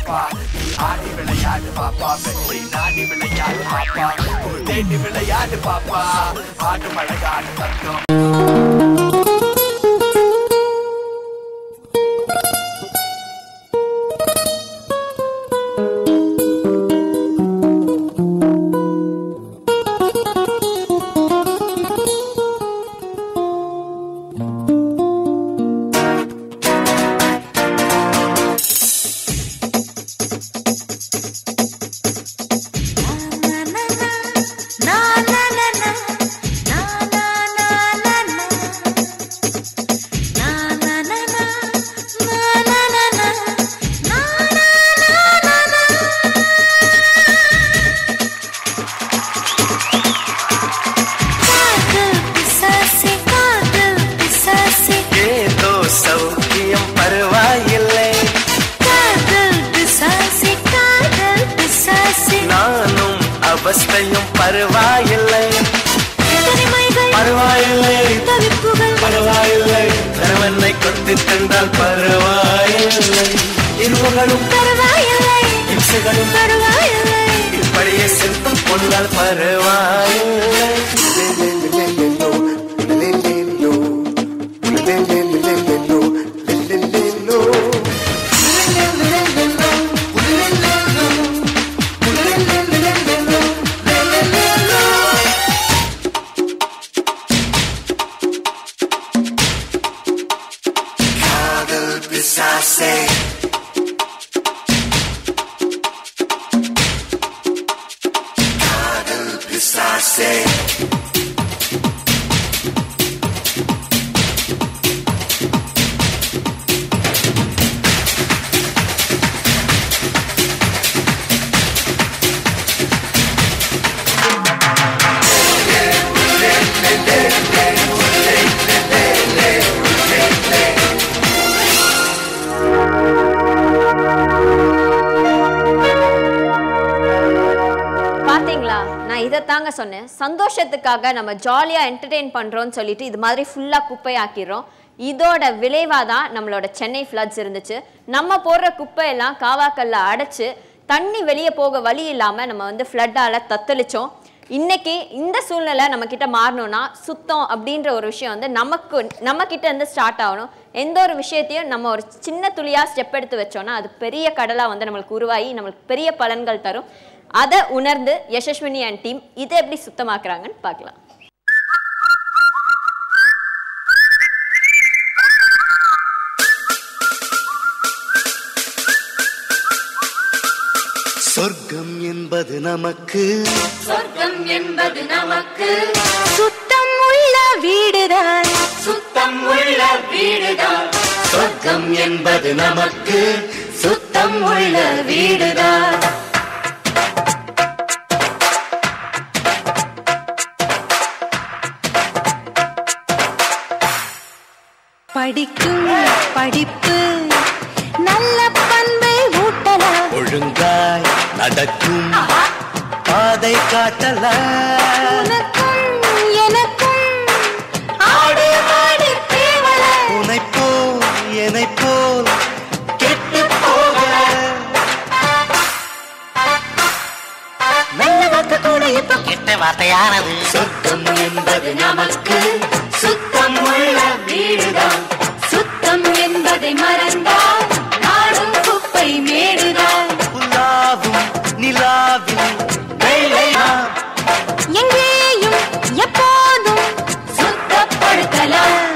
பாப்பா நீ ஆடி விளையாடு பாப்பா வெற்றி நாடி விளையாடு பாப்பா தேடி விளையாடு பாப்பா ஆடு மழகாடு தங்கம் அவஸ்தையும் பரவாயில்லை பரவாயில்லை பரவாயில்லை கணவனை கொத்தி தந்தால் பரவாயில்லை இருவர்களும் பரவாயில்லை இம்சைகளும் பரவாயில்லை இப்படியே செல்வம் கொண்டால் பரவாயில்லை தாங்க சொன்னேன் சந்தோஷத்துக்காக நம்ம ஜாலியா என்டர்டெயின் பண்றோம்னு சொல்லிட்டு இது மாதிரி ஃபுல்லா குப்பை ஆக்கிடுறோம். இதோட விளைவாக தான் நம்மளோட சென்னை ஃப்ளட்ஸ் இருந்துச்சு. நம்ம போடுற குப்பையெல்லாம் காவாக்கல்ல அடைச்சு தண்ணி வெளியே போக வழி இல்லாமல் நம்ம வந்து ஃப்ளட்டால் தத்தளிச்சோம். இன்னைக்கு இந்த சூழ்நிலை நம்ம கிட்ட மாறணும்னா சுத்தம் அப்படின்ற ஒரு விஷயம் வந்து நம்ம கிட்ட இருந்து ஸ்டார்ட் ஆகணும். எந்த ஒரு விஷயத்தையும் நம்ம ஒரு சின்ன துளியா ஸ்டெப் எடுத்து வச்சோம்னா அது பெரிய கடலா வந்து நம்மளுக்கு உருவாகி நம்மளுக்கு பெரிய பலன்கள் தரும். அதை உணர்ந்து யசஸ்வினி அண்ட் டீம் இதை எப்படி சுத்தமாக்குறாங்கன்னு பார்க்கலாம். சொர்க்கம் என்பது நமக்கு சுத்தம் உள்ள வீடுதான் சொர்க்கம் என்பது நமக்கு சுத்தம் உள்ள வீடுதான். படிக்கும் படிப்பு நல்ல பண்பை ஊட்டலாம் ஒழுங்காய் நடக்கும் பாதை காட்டலாம் உனக்கும் எனக்கும் ஆடு மாடு தேவல உனை போல் என்னை போல் கெட்டு போகல நல்ல வார்த்தை கூட இப்ப கெட்ட வார்த்தையானது. சொர்க்கம் என்பது நமக்கு சுத்தம் உள்ள வீடுதான். சுத்தம் என்பதை மறந்தால் நாடும் குப்பை மேடுதான். உலாவும் நிலாவில் எங்கேயும் எப்போதும் சுத்தப்படுத்தலாம்.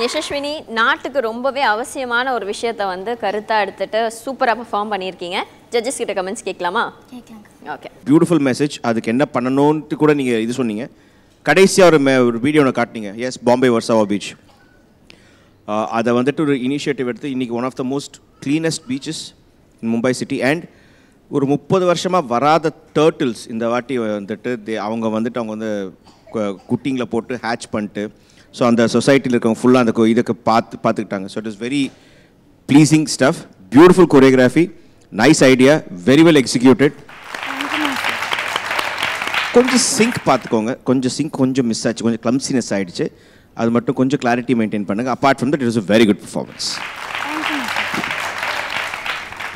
யசஸ்வினி, நாட்டுக்கு ரொம்பவே அவசியமான ஒரு விஷயத்தை வந்து கருத்தாக எடுத்துட்டு சூப்பராக பெர்ஃபார்ம் பண்ணியிருக்கீங்க. ஜட்ஜஸ் கிட்ட கமெண்ட்ஸ் கேட்கலாமா? ஓகே. Beautiful message. அதுக்கு என்ன பண்ணணும்ட்டு கூட நீங்கள் இது சொன்னீங்க. கடைசியாக ஒரு வீடியோ ஒன்று காட்டினீங்க. Yes, Bombay Versova beach. அதை வந்துட்டு ஒரு இனிஷியேட்டிவ் எடுத்து இன்றைக்கி one of the most cleanest beaches in Mumbai city. And ஒரு 30 வருஷமாக வராத டர்ட்டில்ஸ் இந்த வாட்டி வந்துட்டு அவங்க வந்து குட்டிங்கில் போட்டு ஹேட்ச் பண்ணிட்டு ஸோ அந்த சொசைட்டியில் இருக்கவங்க ஃபுல்லாக அந்த இதுக்கு பார்த்துக்கிட்டாங்க. So it is very pleasing stuff, beautiful choreography, nice idea, very well executed. கொஞ்சம் சிங்க் பார்த்துக்கோங்க, கொஞ்சம் மிஸ் ஆச்சு, கொஞ்சம் கிளம்சினஸ் ஆகிடுச்சு, அது மட்டும் கொஞ்சம் கிளாரிட்டி மெயின்டைன் பண்ணுங்கள். Apart from that it is a very good performance.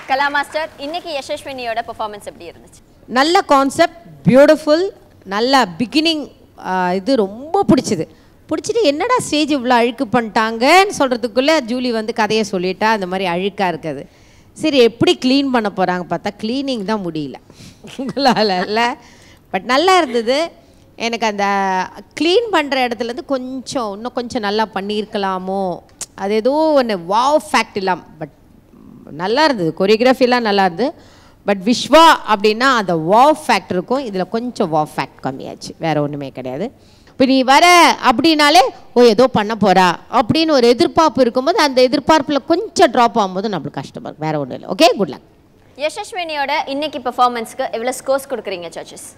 Kala master, இன்னைக்கு யசஸ்வினியோட பெர்ஃபார்மன்ஸ் எப்படி இருந்துச்சு? நல்ல கான்செப்ட், பியூட்டிஃபுல், நல்ல பிகினிங். இது ரொம்ப பிடிச்சிட்டு என்னடா ஸ்டேஜ் இவ்வளோ அழுக்கு பண்ணிட்டாங்கன்னு சொல்கிறதுக்குள்ளே ஜூலி வந்து கதையை சொல்லிட்டா, அந்த மாதிரி அழுக்காக இருக்குது. சரி எப்படி க்ளீன் பண்ண போகிறாங்க பார்த்தா க்ளீனிங் தான் முடியல உங்களால் இல்லை. பட் நல்லா இருந்தது. எனக்கு அந்த க்ளீன் பண்ணுற இடத்துலேருந்து இன்னும் கொஞ்சம் நல்லா பண்ணியிருக்கலாமோ, அது ஏதோ ஒன்று வாவ் ஃபேக்ட் இல்லாமல். பட் நல்லா இருந்தது, கொரியோகிராஃபிலாம் நல்லா இருந்தது. பட் விஸ்வா அப்படின்னா அந்த வாவ் ஃபேக்ட் இருக்கும், இதில் கொஞ்சம் வாவ் ஃபேக்ட் கம்மியாச்சு, வேறு ஒன்றுமே கிடையாது. இப்போ நீ வர அப்படின்னாலே ஏதோ பண்ண போகிறா அப்படின்னு ஒரு எதிர்பார்ப்பு இருக்கும்போது அந்த எதிர்பார்ப்பில் கொஞ்சம் ட்ராப் ஆகும்போது நம்மளுக்கு கஷ்டமாக இருக்கும், வேறு ஒன்றும் இல்லை. Okay, good luck. யசஸ்வினியோட இன்னைக்கு பெர்ஃபார்மன்ஸ்க்கு எவ்வளோ ஸ்கோர்ஸ் கொடுக்குறீங்க ஜட்ஜஸ்?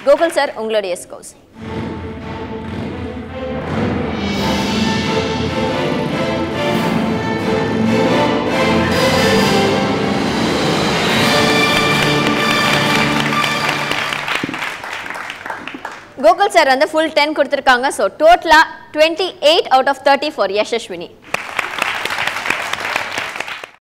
கோகுல் சார், உங்களுடைய ஸ்கோர்ஸ். கோகுல் சார் வந்து ஃபுல் 10 கொடுத்துருக்காங்க. ஸோ டோட்டலாக 28 out of 30 ஃபார் யசஸ்வினி.